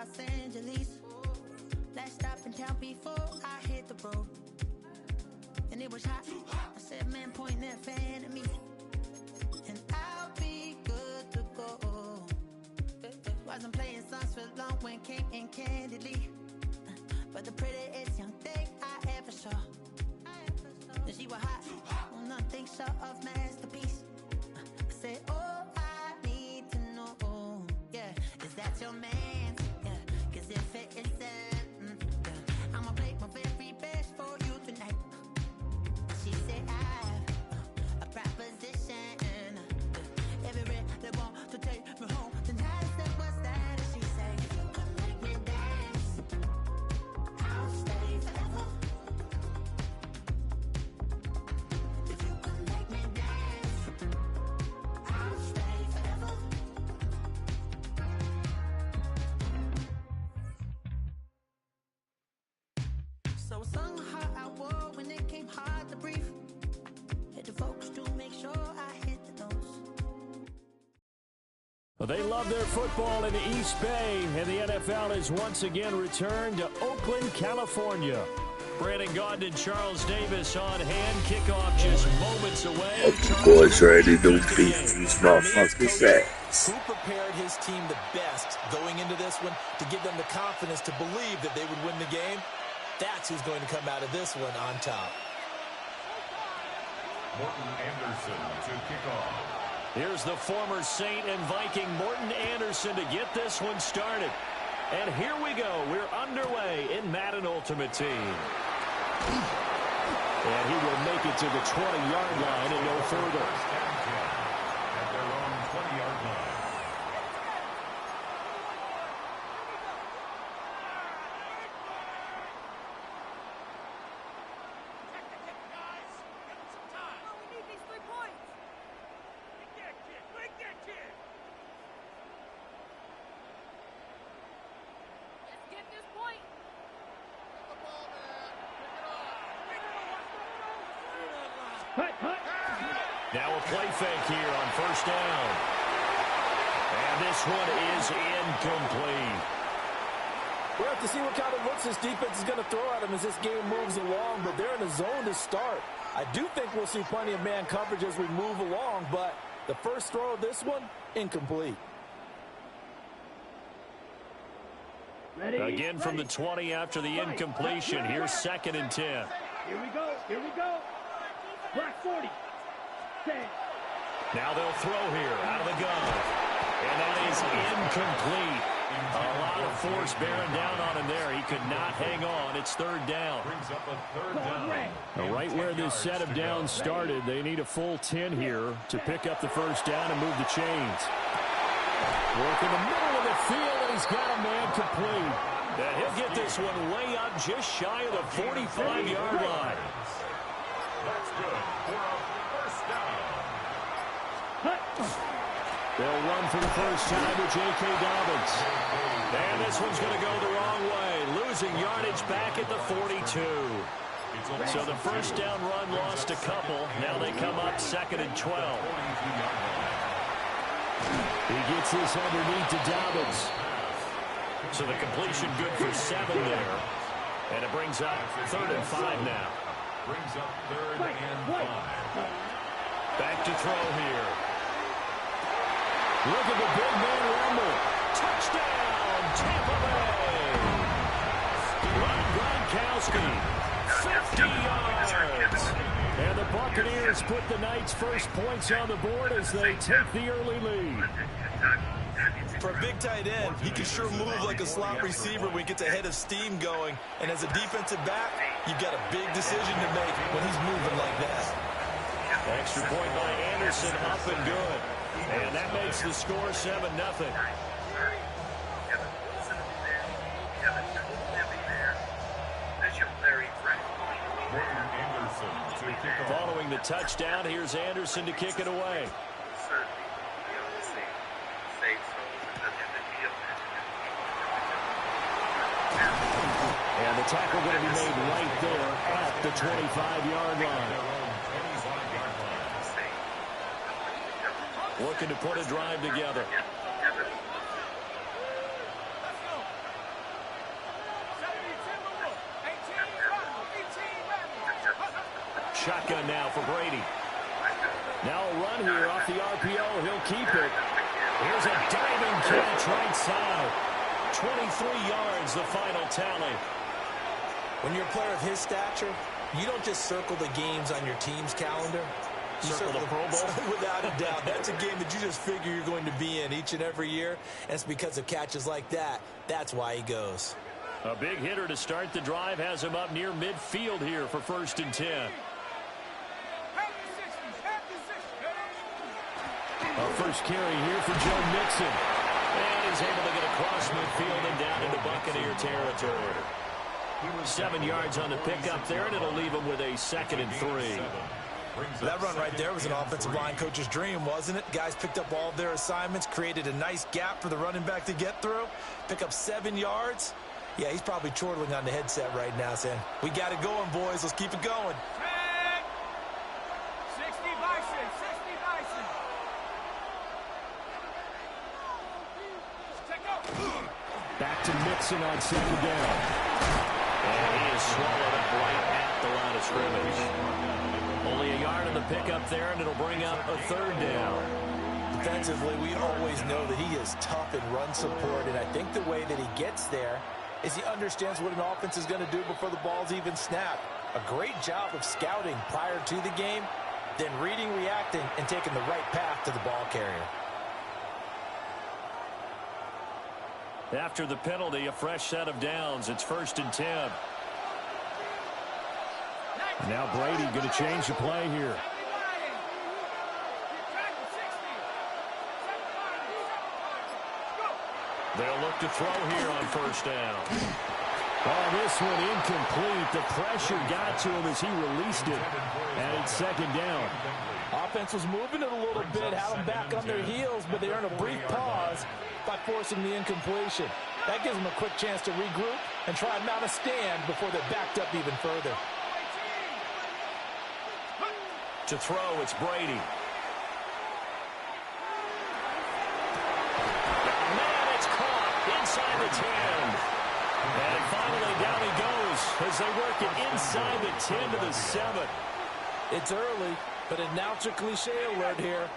Los Angeles. Last stop in town before I hit the road. And it was hot. I said, man, point that fan at me. And I'll be good to go. Wasn't playing songs for long when came in candidly. But the prettiest young thing I ever saw. And she was hot. Well, nothing short of masterpiece. I said, oh, I need to know. Yeah, is that your man? Yeah, cause if it isn't, I'ma play my very best for you tonight. She said, I have a proposition. If you really want to take me home, then I said, what's that? And she said, if you can make me dance, I'll stay forever. If you can make me dance, I'll stay forever. So I sung how I wore when it came hard to breathe. Had to focus to make sure I hit the notes. Well, they love their football in the East Bay, and the NFL has once again returned to Oakland, California. Brandon Gaudin and Charles Davis on hand. Kickoff just moments away. Boys ready to beat these motherfuckers' ass. Who prepared his team the best going into this one to give them the confidence to believe that they would win the game? That's who's going to come out of this one on top. Morton Anderson to kick off. Here's the former Saint and Viking Morton Anderson to get this one started. And here we go. We're underway in Madden Ultimate Team. And he will make it to the 20-yard line and no further. At their own 20-yard line. Now a play fake here on first down. And this one is incomplete. We'll have to see what kind of looks this defense is going to throw at them as this game moves along, but they're in a zone to start. I do think we'll see plenty of man coverage as we move along, but the first throw of this one, incomplete. Again from the 20 after the incompletion. Here's 2nd and 10. Here we go. Here we go. Black 40. 10. Now they'll throw here out of the gun. And that is incomplete. A lot of force bearing down on him there. He could not hang on. It's 3rd down. Brings up a 3rd down. Now, right where this set of downs started, they need a full 10 here to pick up the first down and move the chains. Work in the middle of the field, and he's got a man complete. And he'll get this one way up just shy of the 45-yard line. That's good for a first down. They'll run for the first time with J.K. Dobbins. And this one's going to go the wrong way. Losing yardage back at the 42. So the first down run lost a couple. Now they come up 2nd and 12. He gets this underneath to Dobbins. So the completion good for 7 there. And it brings up 3rd and 5 now. Brings up 3rd and 5. Back to throw here. Look at the big man rumble. Touchdown, Tampa Bay. Ryan Gronkowski, 50 yards. And the Buccaneers put the Knights' first points on the board as they take the early lead. For a big tight end, he can sure move like a slot receiver when he gets a head of steam going. And as a defensive back, you've got a big decision to make when he's moving like that. Extra point by Anderson, up and good. And that makes the score 7-0. Following the touchdown, here's Anderson to kick it away. And the tackle going to be made right there at the 25-yard line. Looking to put a drive together. shotgun now for Brady. Now a run here off the RPO. He'll keep it. Here's a diving catch right side. 23 yards, the final tally. When you're a player of his stature, you don't just circle the games on your team's calendar. You circle the Pro Bowl. Without a doubt. That's a game that you just figure you're going to be in each and every year. And it's because of catches like that. That's why he goes. A big hitter to start the drive has him up near midfield here for 1st and 10. Our first carry here for Joe Mixon. And he's able to get across midfield and down into Buccaneer territory. 7 yards on the pickup there, and it'll leave him with a 2nd and 3. That run right there was an offensive line coach's dream, wasn't it? Guys picked up all of their assignments, created a nice gap for the running back to get through, pick up 7 yards. Yeah, he's probably chortling on the headset right now saying, we got it going, boys. Let's keep it going. 60 Bison, 60 Bison. Back to Mixon on 2nd down. And he is swallowed up right at the line of scrimmage. Only a yard on the pickup there, and it'll bring up a 3rd down. Defensively, we always know that he is tough in run support, and I think the way that he gets there is he understands what an offense is going to do before the ball's even snapped. A great job of scouting prior to the game, then reading, reacting, and taking the right path to the ball carrier. After the penalty, a fresh set of downs. It's 1st and 10. Now Brady going to change the play here. They'll look to throw here on 1st down. Oh, this one incomplete. The pressure got to him as he released it. And it's 2nd down. Offense was moving it a little bit, had them back on their heels, but they earned a brief pause by forcing the incompletion. That gives them a quick chance to regroup and try and mount a stand before they're backed up even further. To throw, it's Brady. Man, it's caught inside the 10. And finally down he goes as they work it inside the 10 to the 7. It's early, but announcer cliche alert here.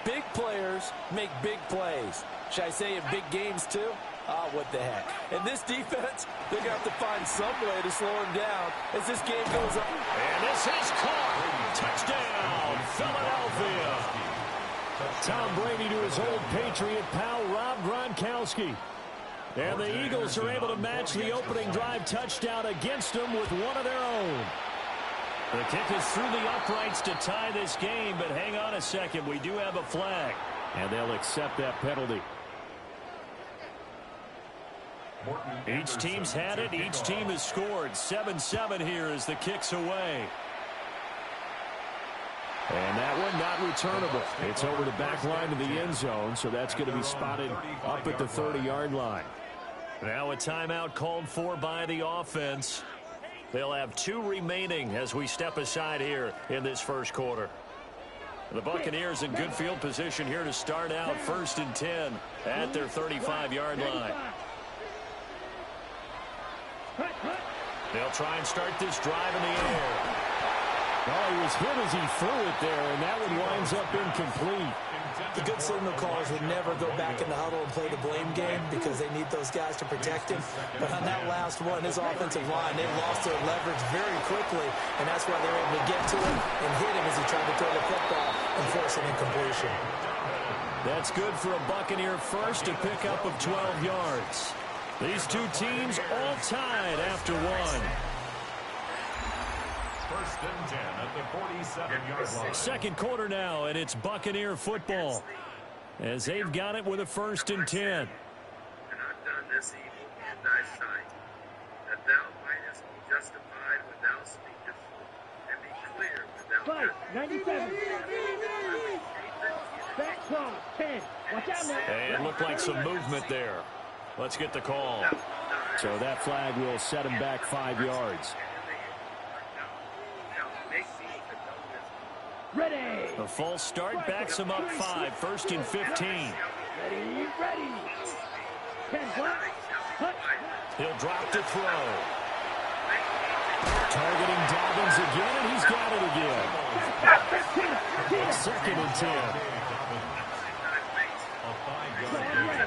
Big players make big plays. Should I say in big games too? Ah, what the heck. In this defense, they're going to have to find some way to slow him down as this game goes on. And this is caught. Touchdown, Philadelphia. Tom Brady to his old Patriot pal, Rob Gronkowski. And the Eagles are able to match the opening drive touchdown against them with one of their own. The kick is through the uprights to tie this game, but hang on a second. We do have a flag. And they'll accept that penalty. Each team's had it. Each team has scored. 7-7 here as the kick's away. And that one not returnable. It's over the back line of the end zone, so that's going to be spotted up at the 30-yard line. Now a timeout called for by the offense. They'll have 2 remaining as we step aside here in this first quarter. The Buccaneers in good field position here to start out 1st and 10 at their 35-yard line. They'll try and start this drive in the air. Oh, he was hit as he threw it there, and that one winds up incomplete. The good signal callers would never go back in the huddle and play the blame game because they need those guys to protect him. But on that last one, his offensive line, they lost their leverage very quickly, and that's why they were able to get to him and hit him as he tried to throw the football and force an incompletion. That's good for a Buccaneer first, a pickup of 12 yards. These two teams all tied after one. 1st and 10 at the 47-yard line. Second quarter now, and it's Buccaneer football as they've got it with a 1st and 10. And I've done this evil in thy sight, that thou mightest be justified when thou speakest, and be clear when thou Fight, 97. Back cross, 10. Watch out now. And it looked like some movement there. Let's get the call. So that flag will set him back 5 yards. Ready. The false start backs him up 5, 1st and 15. Ready, ready. 10 clock. Hut. He'll drop to throw. Targeting Dobbins again, and he's got it again. 2nd and 10. A 5-yard gain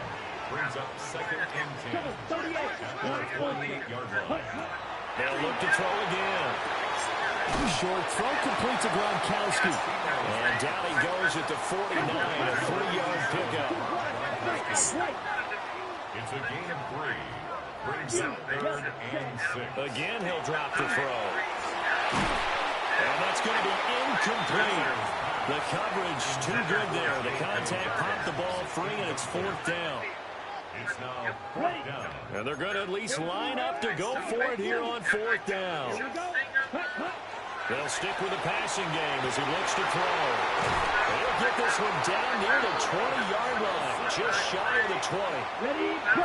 brings up 2nd and 10. At the 28-yard line. They'll look to throw again. Short throw complete to Gronkowski. And down he goes at the 49, a 3-yard pickup. It's a gain of 3. Brings up 3rd and 6. Again, he'll drop the throw. And that's going to be incomplete. The coverage too good there. The contact popped the ball free, and it's 4th down. It's now 4th down. And they're going to at least line up to go for it here on 4th down. They'll stick with the passing game as he looks to throw. He'll get this one down near the 20-yard line, just shy of the 20. Ready, go.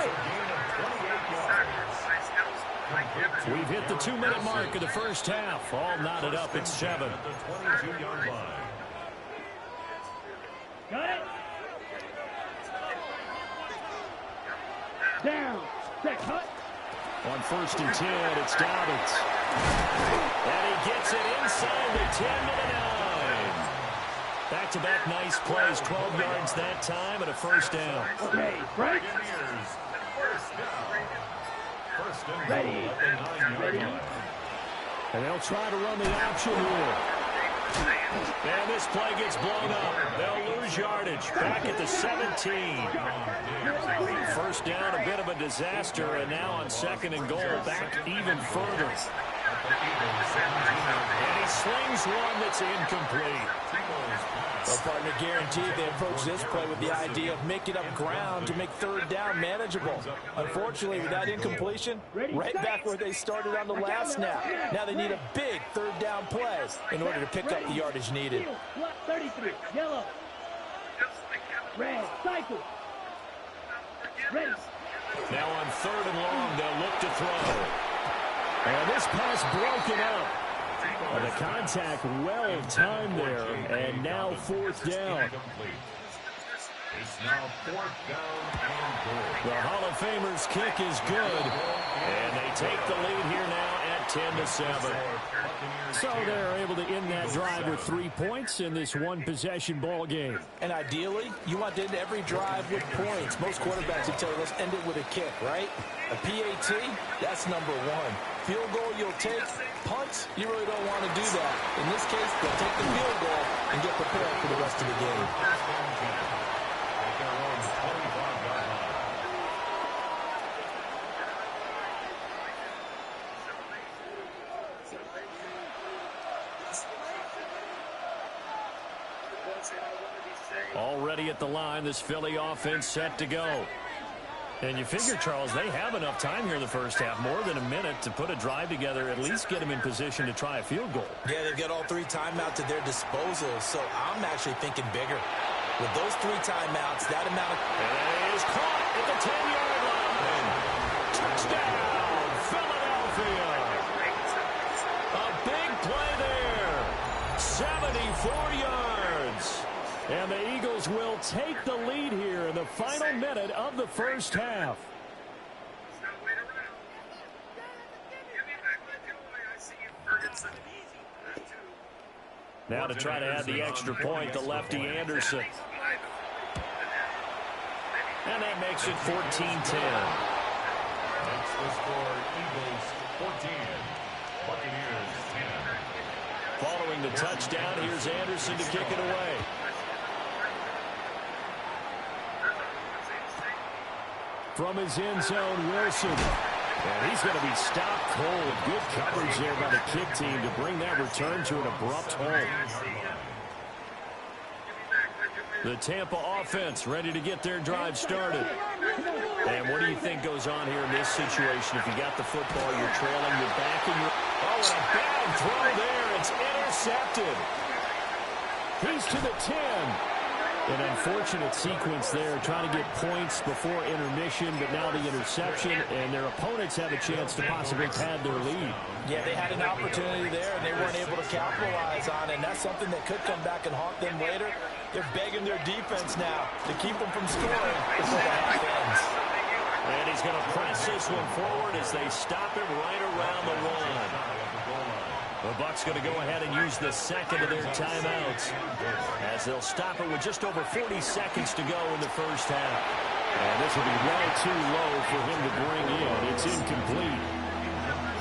We've hit the 2-minute mark of the first half. All knotted up at 7. At the 22-yard line. Got it. Down. Set, cut. On 1st and 10, it's Dobbins. And he gets it inside the 10 to the 9. Back-to-back nice plays, 12 yards that time and a 1st down. Okay, right. Buccaneers, 1st down. 1st and Ready. goal at the 9-yard line. And they'll try to run the option here. And this play gets blown up. They'll lose yardage. Back at the 17. 1st down, a bit of a disaster, and now on 2nd and goal, back even further. And he slings one that's incomplete. Well, partner, guaranteed they approach this play with the idea of making up ground to make 3rd down manageable. Unfortunately, with that incompletion, right back where they started on the last snap. Now they need a big 3rd down play in order to pick up the yardage needed. 33, yellow. Red, cycle. Ready. Now on 3rd and long, they'll look to throw. And this pass broken up. And the contact well timed there, and now 4th down. It's now 4th down and goal. The Hall of Famer's kick is good, and they take the lead here now at 10-7. So they're able to end that drive with 3 points in this one-possession ball game. And ideally, you want to end every drive with points. Most quarterbacks would tell you, let's end it with a kick, right? A PAT, that's number 1. Field goal you'll take. Punts, you really don't want to do that. In this case, they'll take the field goal and get prepared for the rest of the game. At their own 25-yard line. Already at the line, this Philly offense set to go. And you figure, Charles, they have enough time here in the first half, more than a minute, to put a drive together, at least get them in position to try a field goal. Yeah, they've got all 3 timeouts at their disposal, so I'm actually thinking bigger. With those 3 timeouts, that amount of... And it is caught at the 10-yard line. Touchdown, Philadelphia. A big play there. 74 yards. And the Eagles will take the lead here in the final minute of the first half. Now to try to add the extra point, the lefty Anderson. And that makes it 14-10. That's the score. Eagles 14. Buccaneers 10. Following the touchdown, here's Anderson to kick it away. From his end zone, Wilson. And he's going to be stopped cold. Good coverage there by the kick team to bring that return to an abrupt halt. The Tampa offense ready to get their drive started. And what do you think goes on here in this situation? If you got the football, you're trailing, you're back, and you're... Oh, and a bad throw there. It's intercepted. He's to the 10. An unfortunate sequence there, trying to get points before intermission, but now the interception, and their opponents have a chance to possibly pad their lead. Yeah, they had an opportunity there, and they weren't able to capitalize on it, and that's something that could come back and haunt them later. They're begging their defense now to keep them from scoring before the half ends. And he's going to press this one forward as they stop him right around the 1. The Bucs going to go ahead and use the second of their timeouts as they'll stop it with just over 40 seconds to go in the first half. And this will be well too low for him to bring in. It's incomplete.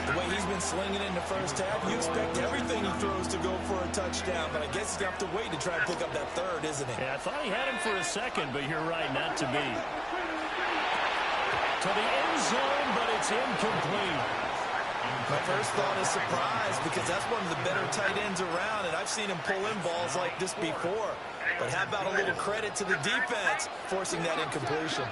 The way he's been slinging it in the first half, you expect everything he throws to go for a touchdown, but I guess he's going to have to wait to try and pick up that third, isn't he? Yeah, I thought he had him for a second, but you're right, not to be. To the end zone, but it's incomplete. My first thought is surprise because that's one of the better tight ends around, and I've seen him pull in balls like this before. But how about a little credit to the defense forcing that incompletion?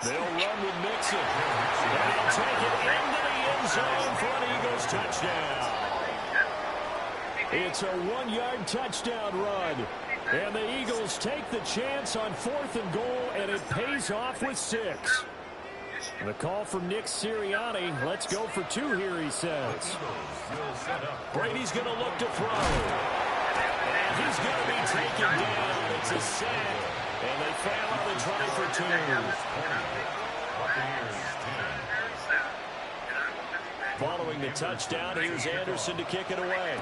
They'll run with Mixon. And he'll take it into the end zone for an Eagles touchdown. It's a 1-yard touchdown run. And the Eagles take the chance on 4th and goal, and it pays off with 6. And a call from Nick Sirianni. Let's go for 2 here, he says. Brady's going to look to throw. And he's going to be taken down. It's a sack. And they fail on the try for 2. Following the touchdown, here's Anderson to kick it away.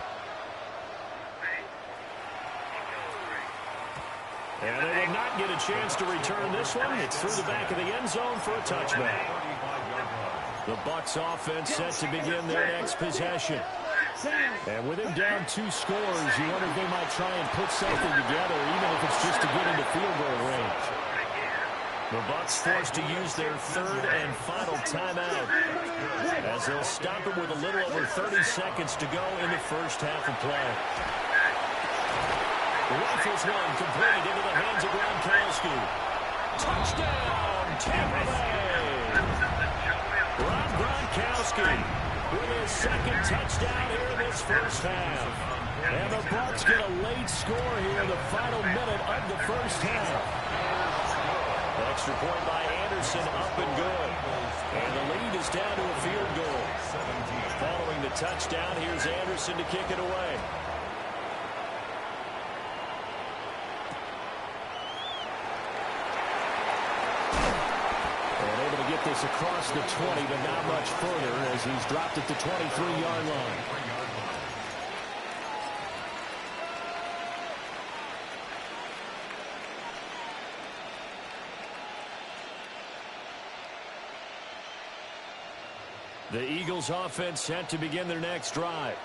And they will not get a chance to return this one. It's through the back of the end zone for a touchback. The Bucs offense set to begin their next possession. And with him down 2 scores, you wonder if they might try and put something together, even if it's just to get into field goal range. The Bucs forced to use their 3rd and final timeout as they'll stop it with a little over 30 seconds to go in the first half of play. Rifles one complete into the hands of Gronkowski. Touchdown, Tampa Bay! Rob Gronkowski with his 2nd touchdown here in this first half. And the Bucs get a late score here in the final minute of the first half. Extra point by Anderson, up and good. And the lead is down to a field goal. Following the touchdown, here's Anderson to kick it away. Get this across the 20, but not much further as he's dropped at the 23-yard line. The Eagles offense set to begin their next drive.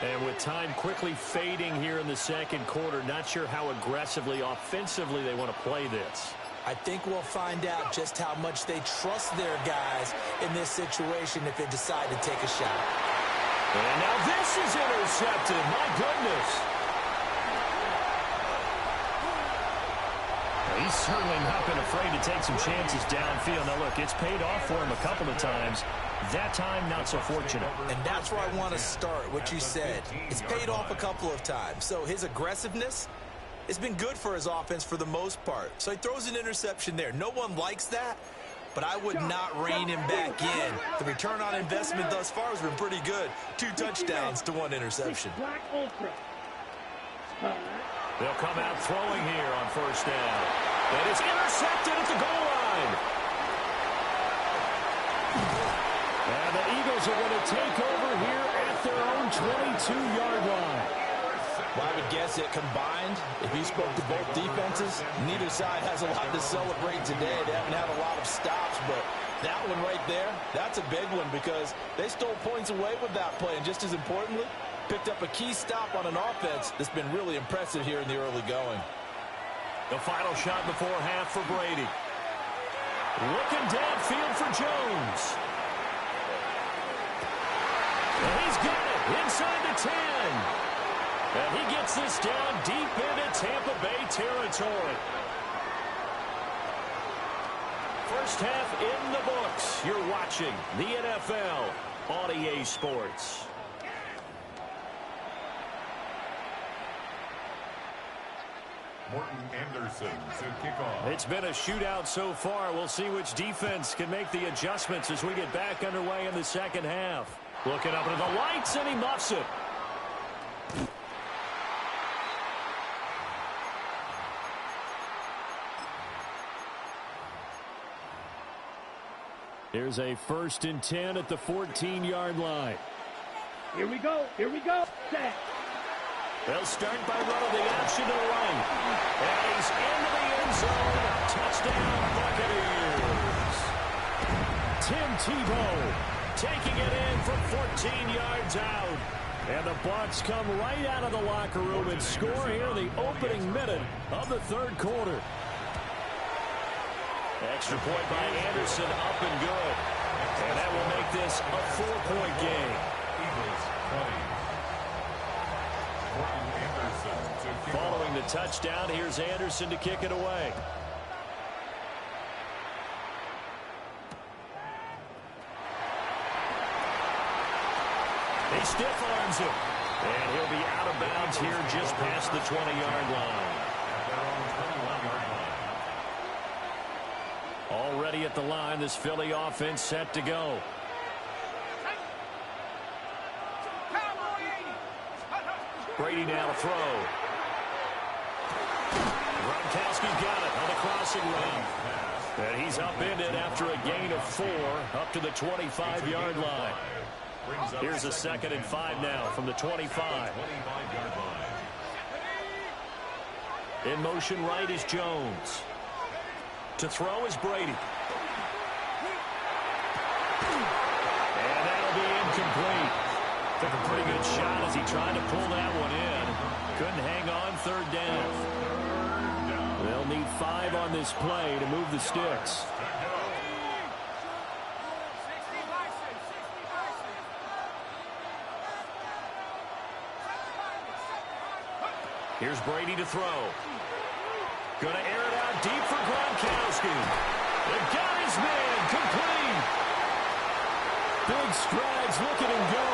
And with time quickly fading here in the second quarter, not sure how aggressively, offensively they want to play this. I think we'll find out just how much they trust their guys in this situation if they decide to take a shot. And now this is intercepted. My goodness. He's certainly not been afraid to take some chances downfield. Now, look, it's paid off for him a couple of times. That time, not so fortunate. And that's where I want to start, what you said. It's paid off a couple of times. So his aggressiveness, it's been good for his offense for the most part. So he throws an interception there. No one likes that, but I would not rein him back in. The return on investment thus far has been pretty good. 2 touchdowns to 1 interception. They'll come out throwing here on first down. And it's intercepted at the goal line. And the Eagles are going to take over here at their own 22-yard line. Well, I would guess it combined, if you spoke to both defenses, neither side has a lot to celebrate today. They haven't had a lot of stops, but that one right there, that's a big one because they stole points away with that play. And just as importantly, picked up a key stop on an offense that's been really impressive here in the early going. The final shot before half for Brady. Looking downfield for Jones. And he's got it inside the 10. And he gets this down deep into Tampa Bay territory. First half in the books. You're watching the NFL on EA Sports. Morton Anderson to kick off. It's been a shootout so far. We'll see which defense can make the adjustments as we get back underway in the second half. Looking up into the lights, and he muffs it. Here's a 1st and 10 at the 14-yard line. Here we go. Here we go. Set. They'll start by running the option to the right. And he's into the end zone. Touchdown, Buccaneers. Tim Tebow taking it in from 14 yards out. And the Bucs come right out of the locker room and score here in the opening minute of the 3rd quarter. Extra point by Anderson, up and good. And that will make this a 4-point game. Following the touchdown, here's Anderson to kick it away. He stiff arms him. And he'll be out of bounds here just past the 20-yard line. Already at the line, this Philly offense set to go. Brady now to throw. Gronkowski's got it on the crossing run. And he's upended after a gain of 4 up to the 25-yard line. Here's a 2nd and 5 now from the 25. In motion right is Jones. To throw is Brady. And that'll be incomplete. Took a pretty good shot as he tried to pull that one in. Couldn't hang on 3rd down. They'll need 5 on this play to move the sticks. Here's Brady to throw. Going to air it out deep for Gronkowski. They've got his man complete. Big strides, look at him go.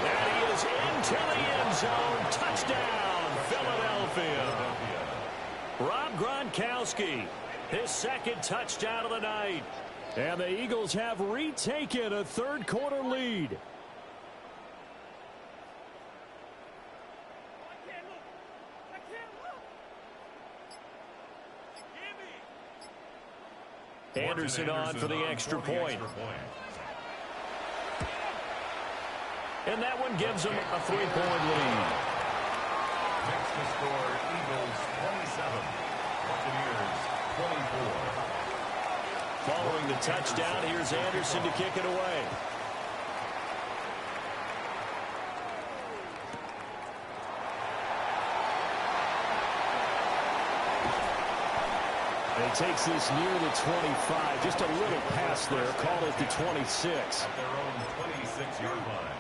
And he is into the end zone. Touchdown, Philadelphia. Rob Gronkowski, his 2nd touchdown of the night. And the Eagles have retaken a 3rd quarter lead. Anderson on for the extra point. And that one gives them a 3-point lead. Next to score, Eagles 27, Buccaneers 24. Following the touchdown, here's Anderson to kick it away. He takes this near the 25. Just a little pass there. Call it the 26. At their own 26-yard line.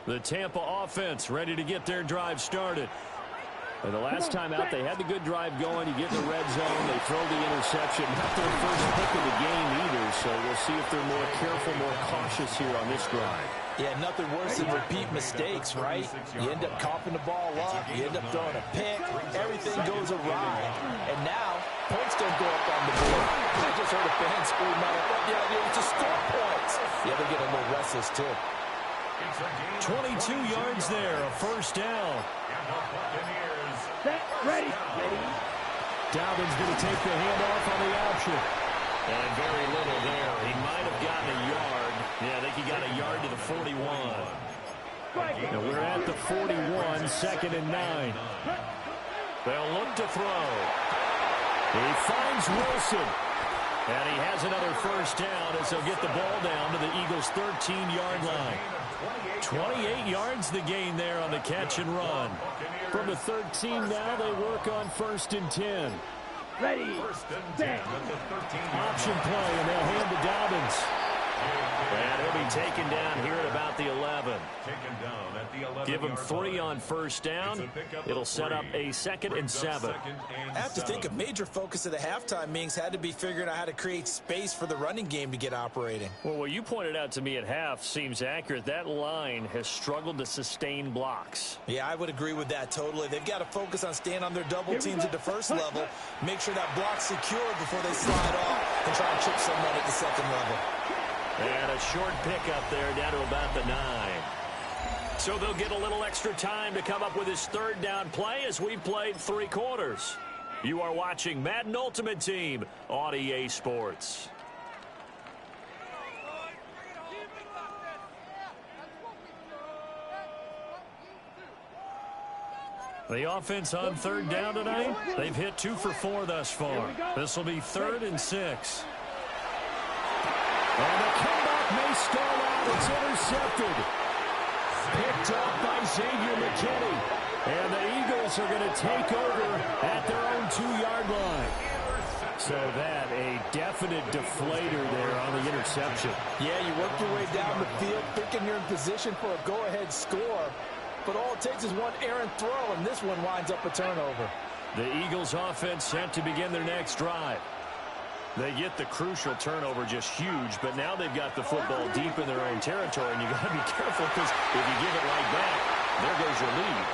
The Tampa offense ready to get their drive started. And the last time out, they had the good drive going. You get in the red zone, they throw the interception. Not their first pick of the game either, so we'll see if they're more careful, more cautious here on this drive. Yeah, nothing worse than repeat mistakes, right? You end up coughing the ball up, you end up throwing a pick, everything goes awry. And now, points don't go up on the board. I just heard a fan scream out, the idea was to score points. Yeah, they get a little restless, too. 22 yards there, a 1st down. Set. Ready. Dalvin's going to take the handoff on the option. And very little there. He might have gotten a yard. Yeah, I think he got a yard to the 41. Now we're at the 41, 2nd and 9. They'll look to throw. He finds Wilson. And he has another 1st down as they'll get the ball down to the Eagles' 13-yard line. 28 yards the gain there on the catch and run. From the 13 now, they work on 1st and 10. Ready. Set. Option play, and they'll hand to Dobbins. And he'll be taken down here at about the 11. Give him 3 on 1st down. It'll set up a 2nd and 7. I have to think a major focus of the halftime meetings had to be figuring out how to create space for the running game to get operating. Well, what you pointed out to me at half seems accurate. That line has struggled to sustain blocks. Yeah, I would agree with that totally. They've got to focus on staying on their double teams at the 1st level, make sure that block's secure before they slide off and try and chip someone at the 2nd level. And a short pickup there down to about the 9. So they'll get a little extra time to come up with his 3rd down play as we've played 3 quarters. You are watching Madden Ultimate Team on EA Sports. The offense on third down tonight, they've hit 2 for 4 thus far. This will be 3rd and 6. And the comeback may stall out. It's intercepted. Picked up by Xavier McKinney. And the Eagles are going to take over at their own 2-yard line. So that, a definite deflator there on the interception. Yeah, you work your way down the field thinking you're in position for a go-ahead score. But all it takes is one errant throw, and this one winds up a turnover. The Eagles offense set to begin their next drive. They get the crucial turnover, just huge, but now they've got the football deep in their own territory, and you got to be careful because if you give it right back, there goes your lead.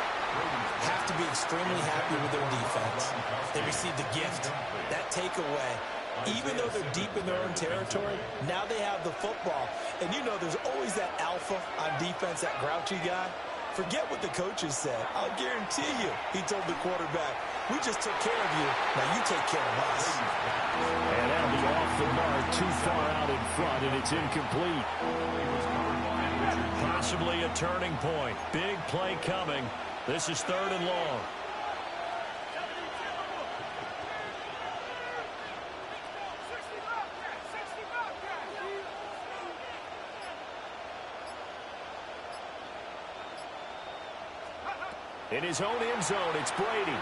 Have to be extremely happy with their defense. They received a gift. That takeaway, even though they're deep in their own territory, now they have the football. And you know there's always that alpha on defense, that grouchy guy. Forget what the coaches said. I'll guarantee you, he told the quarterback, we just took care of you. Now you take care of us. And that'll be off the mark, too far out in front, and it's incomplete. Possibly a turning point. Big play coming. This is 3rd and long. In his own end zone, it's Brady. And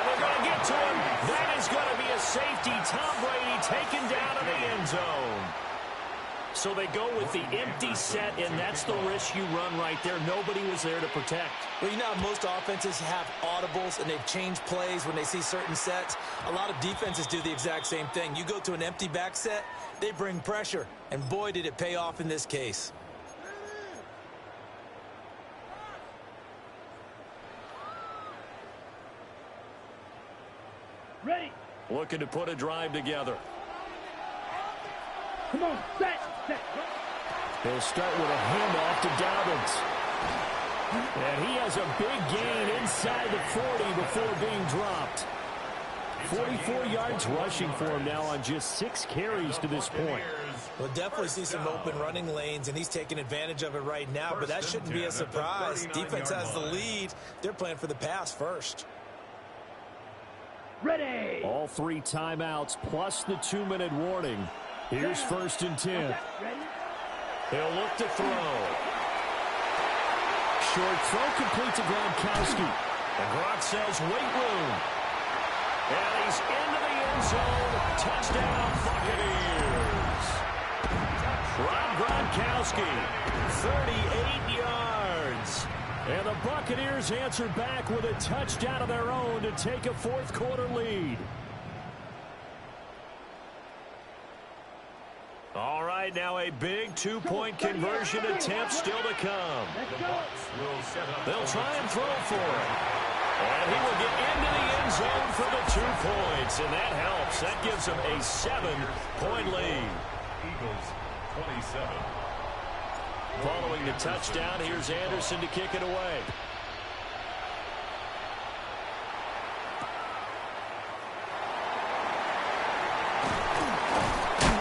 they're going to get to him. That is going to be a safety. Tom Brady taken down in the end zone. So they go with the empty set, and that's the risk you run right there. Nobody was there to protect. Well, you know how most offenses have audibles, and they've changed plays when they see certain sets. A lot of defenses do the exact same thing. You go to an empty back set, they bring pressure. And boy, did it pay off in this case. Ready. Looking to put a drive together. Come on, set. They'll start with a handoff to Dobbins. And he has a big gain inside the 40 before being dropped. 44 yards rushing for him now on just 6 carries to this point. We'll definitely see some open running lanes, and he's taking advantage of it right now, but that shouldn't be a surprise. Defense has the lead. They're playing for the pass first. Ready. All 3 timeouts plus the 2-minute warning. Here's 1st and 10. He'll look to throw. Short throw complete to Gronkowski. And Gronk says, wait room. And he's into the end zone. Touchdown, Buccaneers. Rob Gronkowski, 38 yards. And the Buccaneers answer back with a touchdown of their own to take a 4th quarter lead. All right, now a big 2-point conversion attempt still to come. They'll try and throw for it. And he will get into the end zone for the 2 points, and that helps. That gives him a 7-point lead. Eagles, 27. Following the touchdown, here's Anderson to kick it away.